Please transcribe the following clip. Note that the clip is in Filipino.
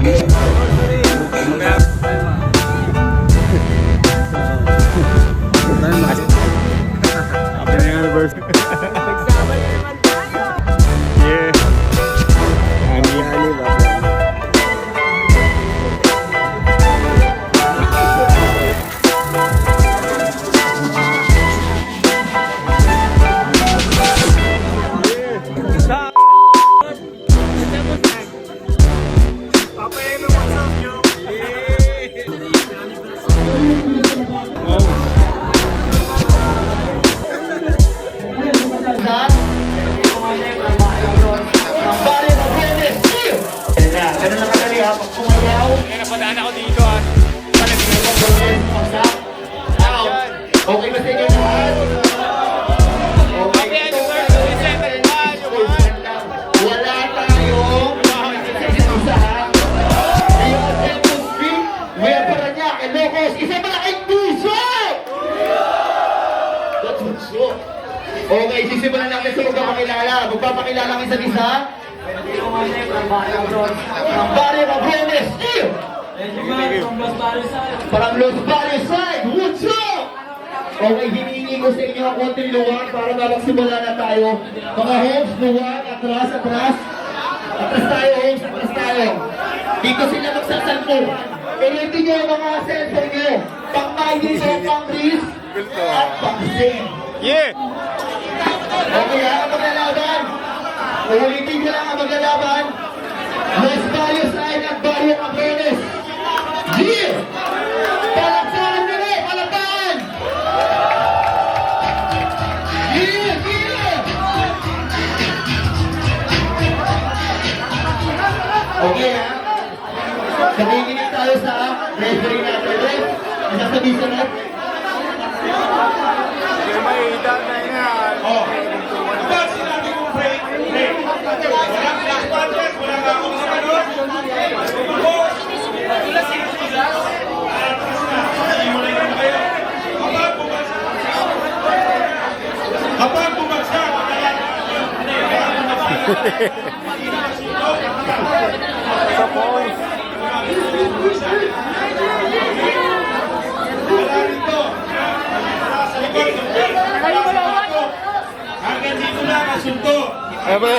Happy anniversary. Nagsama na naman tayo. Yeah. Ganun lang kadali ha, pag kumayaw. Kaya napadaan ako dito ah. Okay ba sa inyo naman? Okay. Wala tayong isa ha. Ayun, Temple Street, Nueva Parañaque, Ilocos, isa malaking puso! That's what's up. Okay, sisimulan natin sa magpapakilala. Magpapakilala ng isa't isa. Ang Barrio Mabrones, parang Los Barrios Side, what's up? Okay, hinihingi ko sa inyo ang konting luwag para magsimula na tayo. Mga homes, luwag, atras. Atras tayo, homes, atras tayo. Dito sila magsasalpo. Ilitin nyo ang mga cellphone nyo. Pang-mining o pang-risk at pang-save. Yeah! Okay, ang maglalaban. Ulitin ko lang ang maglalaban. Los Barrios Side at Barrio Mabrones. Yeah! Palakpakan nyo rin! Palakpakan! Yeah! Okay ha? Nakikinig tayo sa referee natin. Isa sa bisanat. May edad na yan. Oh. Kapag sinabi kong break, walang last punches, wala nga akong samanod. Wala sila. Simulay na kayo. Kapag bumagsak, Sa points. wala rito. Sa likod, hanggang dito lang ang sunto. Eh, pre.